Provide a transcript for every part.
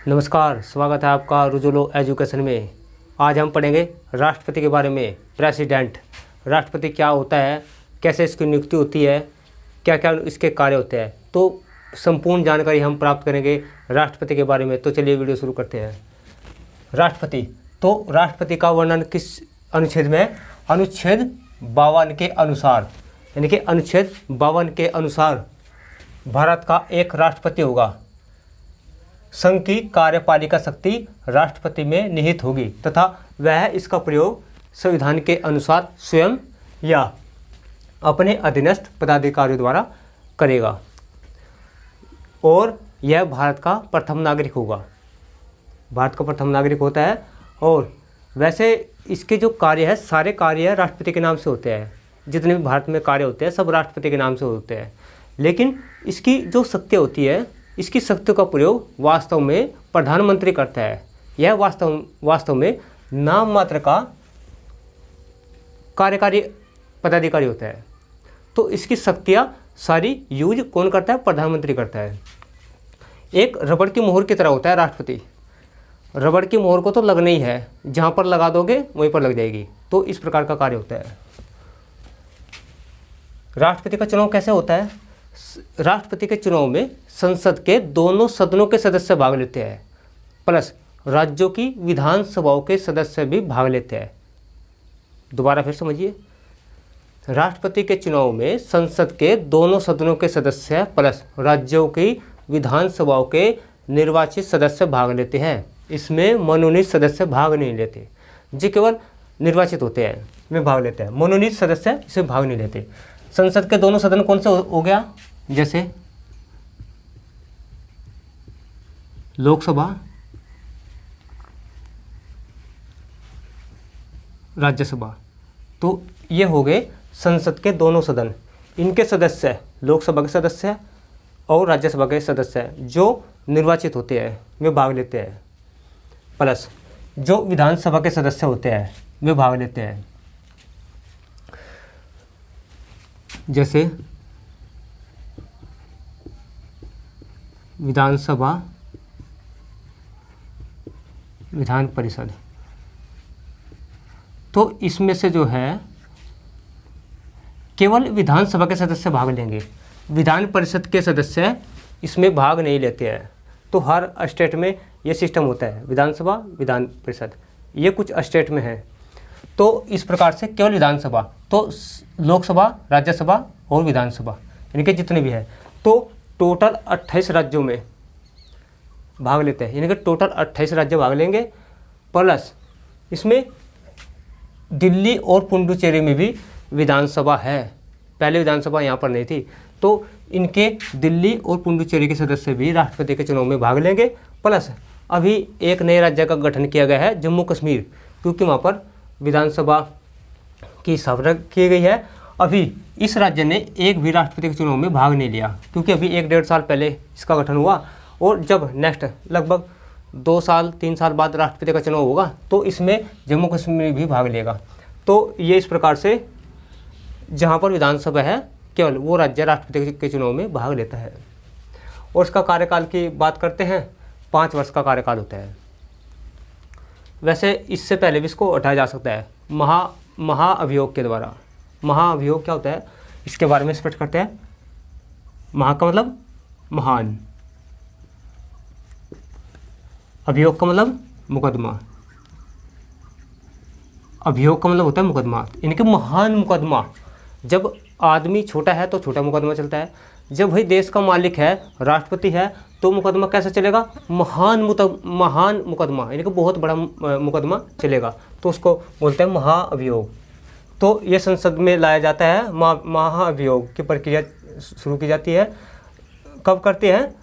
नमस्कार, स्वागत है आपका रुजुलो एजुकेशन में। आज हम पढ़ेंगे राष्ट्रपति के बारे में। प्रेसिडेंट, राष्ट्रपति क्या होता है, कैसे इसकी नियुक्ति होती है, क्या क्या इसके कार्य होते हैं, तो संपूर्ण जानकारी हम प्राप्त करेंगे राष्ट्रपति के बारे में। तो चलिए वीडियो शुरू करते हैं। राष्ट्रपति, तो राष्ट्रपति का वर्णन किस अनुच्छेद में है? अनुच्छेद 52 के अनुसार, यानी कि अनुच्छेद 52 के अनुसार भारत का एक राष्ट्रपति होगा। संघ की कार्यपालिका शक्ति राष्ट्रपति में निहित होगी तथा वह इसका प्रयोग संविधान के अनुसार स्वयं या अपने अधीनस्थ पदाधिकारियों द्वारा करेगा और यह भारत का प्रथम नागरिक होगा। भारत का प्रथम नागरिक होता है। और वैसे इसके जो कार्य है, सारे कार्य राष्ट्रपति के नाम से होते हैं। जितने भी भारत में कार्य होते हैं सब राष्ट्रपति के नाम से होते हैं। लेकिन इसकी जो शक्ति होती है, इसकी शक्तियों का प्रयोग वास्तव में प्रधानमंत्री करता है। यह वास्तव में नाम मात्र का कार्यकारी पदाधिकारी होता है। तो इसकी शक्तियाँ सारी यूज कौन करता है? प्रधानमंत्री करता है। एक रबड़ की मोहर की तरह होता है राष्ट्रपति। रबड़ की मोहर को तो लगना ही है, जहाँ पर लगा दोगे वहीं पर लग जाएगी। तो इस प्रकार का कार्य होता है। राष्ट्रपति का चुनाव कैसे होता है? राष्ट्रपति के चुनाव में संसद के दोनों सदनों के सदस्य भाग लेते हैं, प्लस राज्यों की विधानसभाओं के सदस्य भी भाग लेते हैं। दोबारा फिर समझिए, राष्ट्रपति के चुनाव में संसद के दोनों सदनों के सदस्य प्लस राज्यों की विधानसभाओं के निर्वाचित सदस्य भाग लेते हैं। इसमें मनोनीत सदस्य भाग नहीं लेते। जो केवल निर्वाचित होते हैं वे भाग लेते हैं, मनोनीत सदस्य इसमें भाग नहीं लेते। संसद के दोनों सदन कौन से हो गया? जैसे लोकसभा, राज्यसभा। तो ये हो गए संसद के दोनों सदन। इनके सदस्य, लोकसभा के सदस्य और राज्यसभा के सदस्य जो निर्वाचित होते हैं वे भाग लेते हैं, प्लस जो विधानसभा के सदस्य होते हैं वे भाग लेते हैं। जैसे विधानसभा, विधान परिषद। तो इसमें से जो है केवल विधानसभा के सदस्य भाग लेंगे, विधान परिषद के सदस्य इसमें भाग नहीं लेते हैं। तो हर स्टेट में ये सिस्टम होता है, विधानसभा, विधान परिषद। ये कुछ स्टेट में है। तो इस प्रकार से केवल विधानसभा, तो लोकसभा, राज्यसभा और विधानसभा यानी कि जितने भी है, तो टोटल 28 राज्यों में भाग लेते हैं। यानी कि टोटल 28 राज्य भाग लेंगे, प्लस इसमें दिल्ली और पुडुचेरी में भी विधानसभा है। पहले विधानसभा यहाँ पर नहीं थी। तो इनके दिल्ली और पुडुचेरी के सदस्य भी राष्ट्रपति के चुनाव में भाग लेंगे। प्लस अभी एक नए राज्य का गठन किया गया है, जम्मू कश्मीर, क्योंकि वहाँ पर विधानसभा की स्थापना की गई है। अभी इस राज्य ने एक भी राष्ट्रपति के चुनाव में भाग नहीं लिया, क्योंकि अभी 1-1.5 साल पहले इसका गठन हुआ। और जब नेक्स्ट लगभग 2-3 साल बाद राष्ट्रपति का चुनाव होगा तो इसमें जम्मू कश्मीर भी भाग लेगा। तो ये इस प्रकार से जहाँ पर विधानसभा है केवल वो राज्य राष्ट्रपति के चुनाव में भाग लेता है। और इसका कार्यकाल की बात करते हैं, 5 वर्ष का कार्यकाल होता है। वैसे इससे पहले भी इसको हटाया जा सकता है महाअभियोग के द्वारा। महाअभियोग क्या होता है इसके बारे में स्पष्ट करते हैं। महा का मतलब महान, अभियोग का मतलब मुकदमा। अभियोग का मतलब होता है मुकदमा, यानी कि महान मुकदमा। जब आदमी छोटा है तो छोटा मुकदमा चलता है, जब भाई देश का मालिक है, राष्ट्रपति है, तो मुकदमा कैसे चलेगा? महान मुकदमा, यानी कि बहुत बड़ा मुकदमा चलेगा। तो उसको बोलते हैं महाअभियोग। तो ये संसद में लाया जाता है। महाअभियोग की प्रक्रिया शुरू की जाती है। कब करते हैं?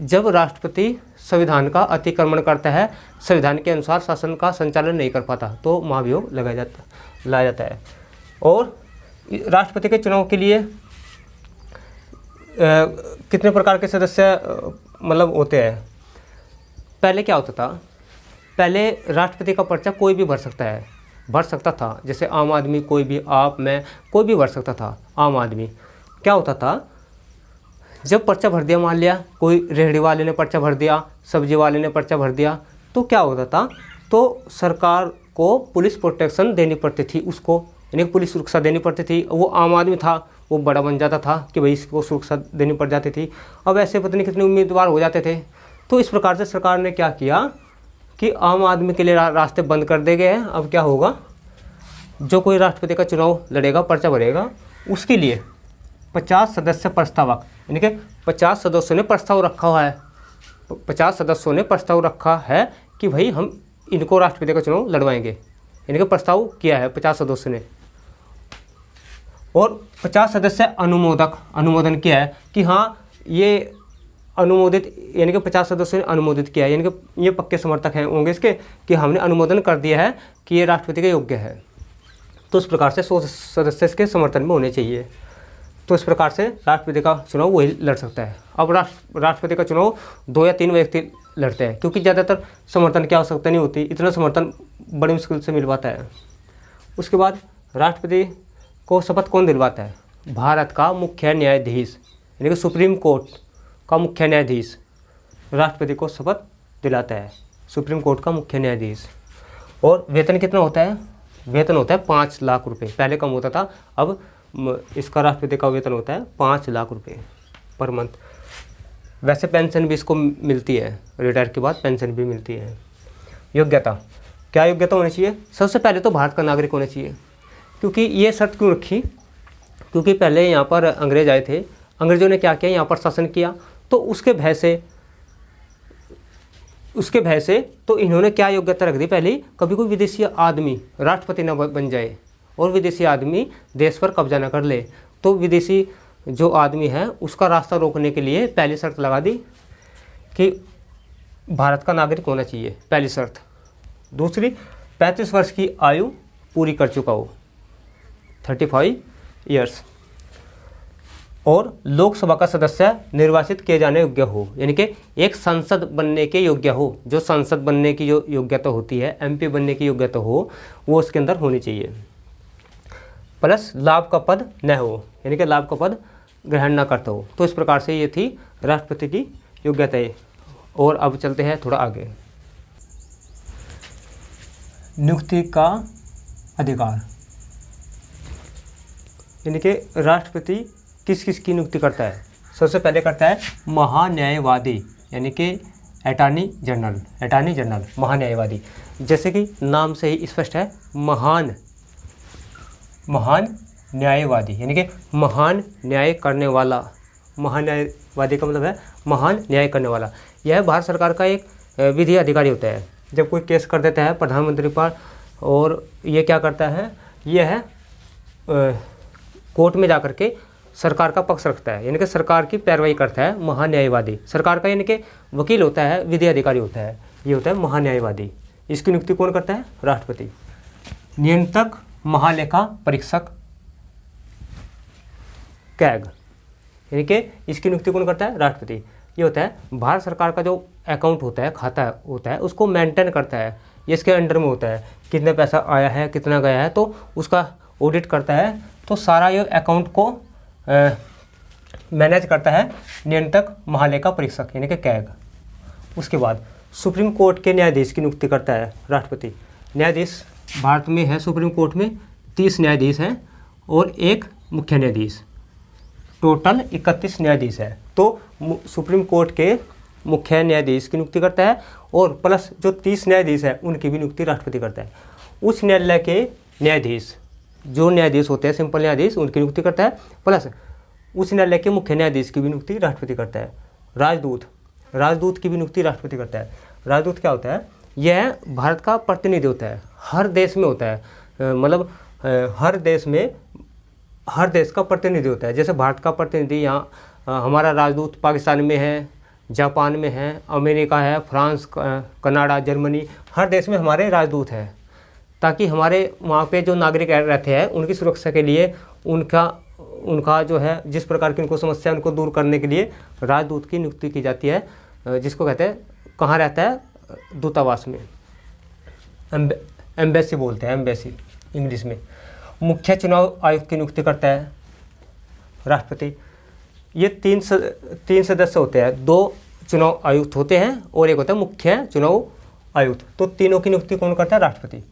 जब राष्ट्रपति संविधान का अतिक्रमण करता है, संविधान के अनुसार शासन का संचालन नहीं कर पाता, तो महाअभियोग लाया जाता है। और राष्ट्रपति के चुनाव के लिए कितने प्रकार के सदस्य मतलब होते हैं? पहले क्या होता था? पहले राष्ट्रपति का पर्चा कोई भी भर सकता था। जैसे आम आदमी, कोई भी, आप, मैं, कोई भी भर सकता था। आम आदमी क्या होता था, जब पर्चा भर दिया, मान लिया कोई रेहड़ी वाले ने पर्चा भर दिया, सब्जी वाले ने पर्चा भर दिया, तो क्या होता था, तो सरकार को पुलिस प्रोटेक्शन देनी पड़ती थी उसको, यानी पुलिस सुरक्षा देनी पड़ती थी। वो आम आदमी था, वो बड़ा बन जाता था कि भाई इसको सुरक्षा देनी पड़ जाती थी। अब ऐसे पता नहीं कितने उम्मीदवार हो जाते थे। तो इस प्रकार से सरकार ने क्या किया कि आम आदमी के लिए रास्ते बंद कर दिए गए हैं। अब क्या होगा, जो कोई राष्ट्रपति का चुनाव लड़ेगा, पर्चा भरेगा, उसके लिए 50 सदस्य प्रस्तावक, यानी कि 50 सदस्यों ने प्रस्ताव रखा हुआ है, 50 सदस्यों ने प्रस्ताव रखा है कि भाई हम इनको राष्ट्रपति का चुनाव लड़वाएंगे, यानी कि प्रस्ताव किया है 50 सदस्यों ने। और 50 सदस्य अनुमोदन किया है कि हाँ ये अनुमोदित, यानी कि 50 सदस्यों ने अनुमोदित किया है, यानी कि ये पक्के समर्थक हैं होंगे इसके कि हमने अनुमोदन कर दिया है कि ये राष्ट्रपति के योग्य है। तो इस प्रकार से 100 सदस्य इसके समर्थन में होने चाहिए। तो इस प्रकार से राष्ट्रपति का चुनाव वही लड़ सकता है। अब राष्ट्रपति का चुनाव 2 या 3 व्यक्ति लड़ते हैं, क्योंकि ज़्यादातर समर्थन की आवश्यकता नहीं होती, इतना समर्थन बड़ी मुश्किल से मिल पाता है। उसके बाद राष्ट्रपति को शपथ कौन दिलवाता है? भारत का मुख्य न्यायाधीश, यानी कि सुप्रीम कोर्ट का मुख्य न्यायाधीश राष्ट्रपति को शपथ दिलाता है, सुप्रीम कोर्ट का मुख्य न्यायाधीश। और वेतन कितना होता है? वेतन होता है 5 लाख रुपए। पहले कम होता था, अब इसका राष्ट्रपति का वेतन होता है 5 लाख रुपए पर मंथ। वैसे पेंशन भी इसको मिलती है, रिटायर के बाद पेंशन भी मिलती है। योग्यता, क्या योग्यता होनी चाहिए? सबसे पहले तो भारत का नागरिक होना चाहिए। क्योंकि ये शर्त क्यों रखी? क्योंकि पहले यहाँ पर अंग्रेज आए थे, अंग्रेजों ने क्या किया, यहाँ पर शासन किया, तो उसके भय से तो इन्होंने क्या योग्यता रख दी पहले, कभी कोई विदेशी आदमी राष्ट्रपति न बन जाए और विदेशी आदमी देश पर कब्जा न कर ले। तो विदेशी जो आदमी है उसका रास्ता रोकने के लिए पहली शर्त लगा दी कि भारत का नागरिक होना चाहिए, पहली शर्त। दूसरी, 35 वर्ष की आयु पूरी कर चुका हो, 35 ईयर्स, और लोकसभा का सदस्य निर्वाचित किए जाने योग्य हो, यानी कि एक सांसद बनने के योग्य हो। जो सांसद बनने की जो योग्यता होती है, एमपी बनने की योग्यता हो, वो उसके अंदर होनी चाहिए। प्लस लाभ का पद न हो, यानी कि लाभ का पद ग्रहण न करता हो। तो इस प्रकार से ये थी राष्ट्रपति की योग्यताएं। और अब चलते हैं थोड़ा आगे। नियुक्ति का अधिकार, यानी कि राष्ट्रपति किस किस की नियुक्ति करता है? सबसे पहले करता है महान्यायवादी, यानी कि अटॉर्नी जनरल, महान्यायवादी। जैसे कि नाम से ही स्पष्ट है, महान न्यायवादी, यानी कि महान न्याय करने वाला। महान्यायवादी का मतलब है महान न्याय करने वाला। यह भारत सरकार का एक विधि अधिकारी होता है। जब कोई केस कर देता है प्रधानमंत्री पर, और ये क्या करता है, यह कोर्ट में जाकर के सरकार का पक्ष रखता है, यानी कि सरकार की पैरवाई करता है महान्यायवादी। सरकार का यानी कि वकील होता है, विधि अधिकारी होता है, ये होता है महान्यायवादी। इसकी नियुक्ति कौन करता है? राष्ट्रपति। नियंत्रक महालेखा परीक्षक, कैग, यानी कि इसकी नियुक्ति कौन करता है? राष्ट्रपति। ये होता है भारत सरकार का जो अकाउंट होता है, खाता होता है, उसको मेंटेन करता है, ये इसके अंडर में होता है। कितने पैसा आया है, कितना गया है, तो उसका ऑडिट करता है। तो सारा ये अकाउंट को मैनेज करता है नियंत्रक महालेखा परीक्षक, यानी कि कैग। उसके बाद सुप्रीम कोर्ट के न्यायाधीश की नियुक्ति करता है राष्ट्रपति। न्यायाधीश भारत में है, सुप्रीम कोर्ट में 30 न्यायाधीश हैं और एक मुख्य न्यायाधीश, टोटल 31 न्यायाधीश है। तो सुप्रीम कोर्ट के मुख्य न्यायाधीश की नियुक्ति करता है, और प्लस जो 30 न्यायाधीश है उनकी भी नियुक्ति राष्ट्रपति करता है। उच्च न्यायालय के न्यायाधीश, जो न्यायाधीश होते हैं सिंपल न्यायाधीश, उनकी नियुक्ति करता है, प्लस उच्च न्यायालय के मुख्य न्यायाधीश की भी नियुक्ति राष्ट्रपति करता है। राजदूत की भी नियुक्ति राष्ट्रपति करता है। राजदूत क्या होता है? यह भारत का प्रतिनिधि होता है, हर देश में होता है, मतलब हर देश का प्रतिनिधि होता है। जैसे भारत का प्रतिनिधि यहाँ हमारा राजदूत पाकिस्तान में है, जापान में है, अमेरिका है, फ्रांस, कनाडा, जर्मनी, हर देश में हमारे राजदूत हैं, ताकि हमारे वहाँ पे जो नागरिक रहते हैं उनकी सुरक्षा के लिए, उनका जो है जिस प्रकार की उनको समस्या उनको दूर करने के लिए राजदूत की नियुक्ति की जाती है, जिसको कहते हैं, कहाँ रहता है? दूतावास में, एम्बेसी बोलते हैं, एम्बेसी इंग्लिश में। मुख्य चुनाव आयुक्त की नियुक्ति करता है राष्ट्रपति। ये तीन सदस्य होते हैं, 2 चुनाव आयुक्त होते हैं और एक होता है मुख्य चुनाव आयुक्त। तो तीनों की नियुक्ति कौन करता है? राष्ट्रपति।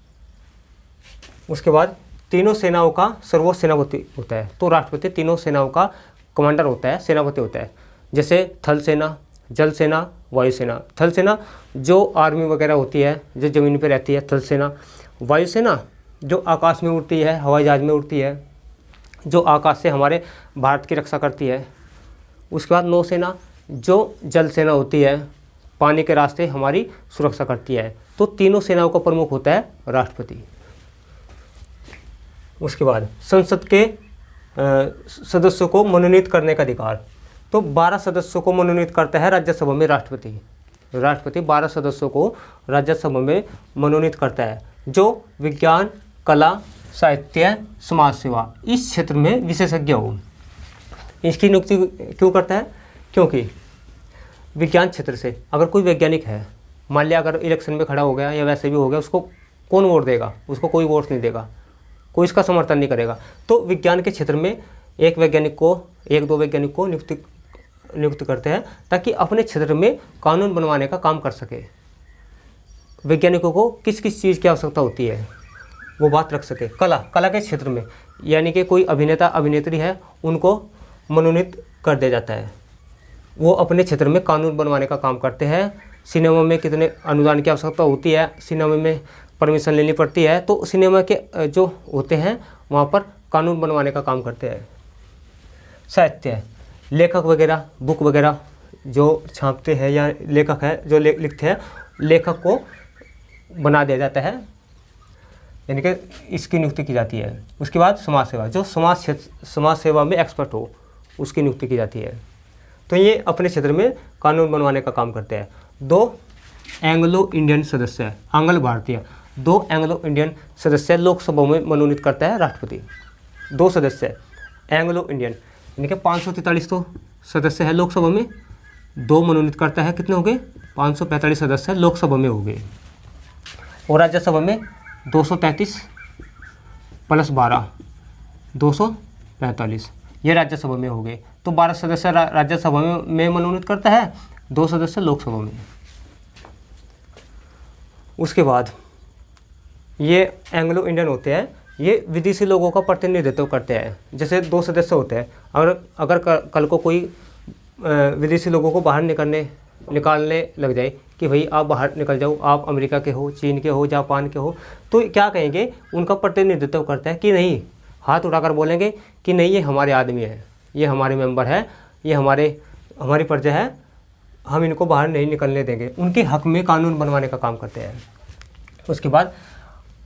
उसके बाद तीनों सेनाओं का सर्वोच्च सेनापति होता है। तो राष्ट्रपति तीनों सेनाओं का कमांडर होता है, सेनापति होता है। जैसे थल सेना, जल सेना, वायुसेना। थल सेना जो आर्मी वगैरह होती है, जो ज़मीन पर रहती है, थल सेना। वायुसेना जो आकाश में उड़ती है, हवाई जहाज में उड़ती है, जो आकाश से हमारे भारत की रक्षा करती है। उसके बाद नौसेना जो जल सेना होती है, पानी के रास्ते हमारी सुरक्षा करती है। तो तीनों सेनाओं का प्रमुख होता है राष्ट्रपति। उसके बाद संसद के सदस्यों को मनोनीत करने का अधिकार। तो 12 सदस्यों को मनोनीत करता है राज्यसभा में राष्ट्रपति। राष्ट्रपति 12 सदस्यों को राज्यसभा में मनोनीत करता है, जो विज्ञान, कला, साहित्य, समाज सेवा इस क्षेत्र में विशेषज्ञ हो। इसकी नियुक्ति क्यों करता है? क्योंकि विज्ञान क्षेत्र से अगर कोई वैज्ञानिक है, मान लिया अगर इलेक्शन में खड़ा हो गया या वैसे भी हो गया, उसको कौन वोट देगा? उसको कोई वोट नहीं देगा, कोई इसका समर्थन नहीं करेगा। तो विज्ञान के क्षेत्र में एक वैज्ञानिक को, 1-2 वैज्ञानिक को नियुक्त करते हैं ताकि अपने क्षेत्र में कानून बनवाने का काम कर सके। वैज्ञानिकों को किस किस चीज़ की आवश्यकता होती है वो बात रख सके। कला के क्षेत्र में यानी कि कोई अभिनेता अभिनेत्री है, उनको मनोनीत कर दिया जाता है। वो अपने क्षेत्र में कानून बनवाने का काम करते हैं। सिनेमा में कितने अनुदान की आवश्यकता होती है, सिनेमा में परमिशन लेनी पड़ती है, तो सिनेमा के जो होते हैं वहाँ पर कानून बनवाने का काम करते हैं। साहित्य, लेखक वगैरह, बुक वगैरह जो छापते हैं या लेखक है जो लिखते हैं, लेखक को बना दिया जाता है, यानी कि इसकी नियुक्ति की जाती है। उसके बाद समाज सेवा, जो समाज सेवा में एक्सपर्ट हो, उसकी नियुक्ति की जाती है। तो ये अपने क्षेत्र में कानून बनवाने का काम करते हैं। 2 एंग्लो इंडियन सदस्य, आंग्ल भारतीय, 2 एंग्लो इंडियन सदस्य लोकसभा में मनोनीत करता है राष्ट्रपति। 2 सदस्य एंग्लो इंडियन, यानी कि 543 तो सदस्य है लोकसभा में, 2 मनोनीत करता है। कितने हो गए? 545 सदस्य लोकसभा में हो गए। और राज्यसभा में 233 + 12 245, ये राज्यसभा में हो गए। तो 12 सदस्य राज्यसभा में मनोनीत करता है, 2 सदस्य लोकसभा में। उसके बाद ये एंग्लो इंडियन होते हैं, ये विदेशी लोगों का प्रतिनिधित्व करते हैं। जैसे 2 सदस्य होते हैं, अगर कल को कोई विदेशी लोगों को बाहर निकालने लग जाए कि भाई आप बाहर निकल जाओ, आप अमेरिका के हो, चीन के हो, जापान के हो, तो क्या कहेंगे? उनका प्रतिनिधित्व करता है कि नहीं, हाथ उठाकर बोलेंगे कि नहीं ये हमारे आदमी है, ये हमारे मेंबर है, ये हमारी प्रजा है, हम इनको बाहर नहीं निकलने देंगे। उनके हक में कानून बनवाने का काम करते हैं। उसके बाद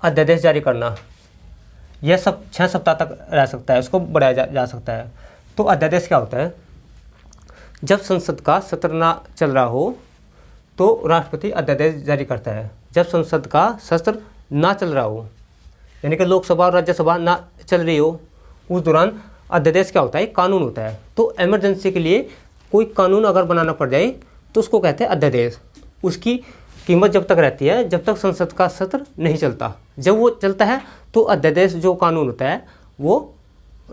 अध्यादेश जारी करना, यह सब 6 सप्ताह तक रह सकता है, उसको बढ़ाया जा सकता है। तो अध्यादेश क्या होता है? जब संसद का सत्र ना चल रहा हो तो राष्ट्रपति अध्यादेश जारी करता है। जब संसद का सत्र ना चल रहा हो, यानी कि लोकसभा और राज्यसभा ना चल रही हो, उस दौरान अध्यादेश क्या होता है? कानून होता है। तो इमरजेंसी के लिए कोई कानून अगर बनाना पड़ जाए तो उसको कहते हैं अध्यादेश। उसकी कीमत जब तक रहती है जब तक संसद का सत्र नहीं चलता। जब वो चलता है तो अध्यादेश जो कानून होता है वो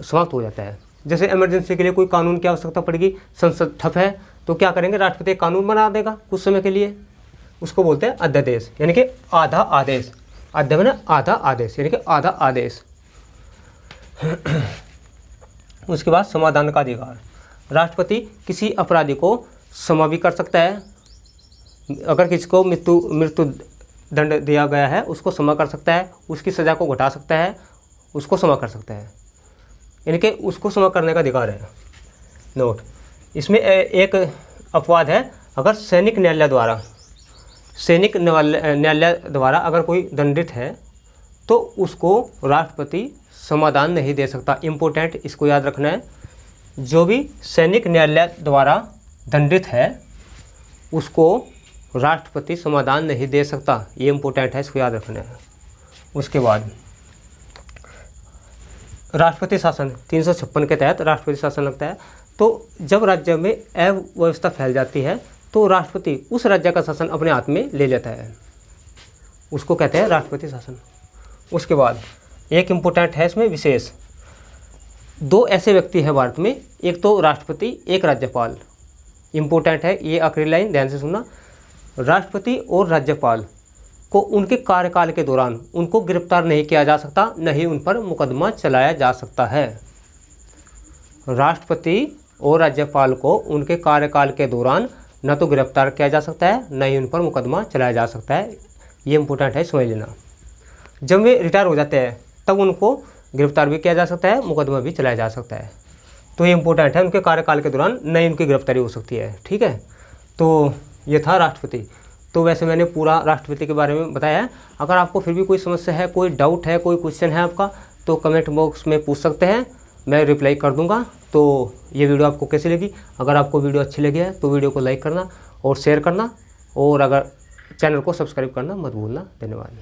समाप्त हो जाता है। जैसे इमरजेंसी के लिए कोई कानून की आवश्यकता पड़ेगी, संसद ठप है, तो क्या करेंगे? राष्ट्रपति कानून बना देगा कुछ समय के लिए, उसको बोलते हैं अध्यादेश, यानी कि आधा आदेश। अध्याय में आधा आदेश, यानी कि आधा आदेश। उसके बाद समाधान का अधिकार, राष्ट्रपति किसी अपराधी को क्षमा भी कर सकता है। अगर किसी को मृत्यु दंड दिया गया है उसको क्षमा कर सकता है, उसकी सज़ा को घटा सकता है, उसको क्षमा कर सकता है, यानी कि उसको क्षमा करने का अधिकार है। नोट, इसमें एक अपवाद है, अगर सैनिक न्यायालय द्वारा अगर कोई दंडित है तो उसको राष्ट्रपति समाधान नहीं दे सकता। इम्पोर्टेंट, इसको याद रखना है। जो भी सैनिक न्यायालय द्वारा दंडित है उसको राष्ट्रपति समाधान नहीं दे सकता, ये इम्पोर्टेंट है, इसको याद रखना है। उसके बाद राष्ट्रपति शासन 356 के तहत राष्ट्रपति शासन लगता है। तो जब राज्य में अव्यवस्था फैल जाती है तो राष्ट्रपति उस राज्य का शासन अपने हाथ में ले लेता है, उसको कहते हैं राष्ट्रपति शासन। उसके बाद एक इम्पोर्टेंट है इसमें विशेष, दो ऐसे व्यक्ति हैं भारत में, एक तो राष्ट्रपति, एक राज्यपाल। इम्पोर्टेंट है ये आखिरी लाइन, ध्यान से सुनना। राष्ट्रपति और राज्यपाल को उनके कार्यकाल के दौरान उनको गिरफ्तार नहीं किया जा सकता, न ही उन पर मुकदमा चलाया जा सकता है। राष्ट्रपति और राज्यपाल को उनके कार्यकाल के दौरान न तो गिरफ्तार किया जा सकता है, न ही उन पर मुकदमा चलाया जा सकता है। ये इम्पोर्टेंट है, समझ लेना। जब वे रिटायर हो जाते हैं तब उनको गिरफ्तार भी किया जा सकता है, मुकदमा भी चलाया जा सकता है। तो ये इम्पोर्टेंट है, उनके कार्यकाल के दौरान न ही उनकी गिरफ्तारी हो सकती है। ठीक है, तो ये था राष्ट्रपति। तो वैसे मैंने पूरा राष्ट्रपति के बारे में बताया है। अगर आपको फिर भी कोई समस्या है, कोई डाउट है, कोई क्वेश्चन है आपका, तो कमेंट बॉक्स में पूछ सकते हैं, मैं रिप्लाई कर दूंगा। तो ये वीडियो आपको कैसी लगी? अगर आपको वीडियो अच्छी लगी है तो वीडियो को लाइक करना और शेयर करना, और अगर चैनल को सब्सक्राइब करना मत भूलना। धन्यवाद।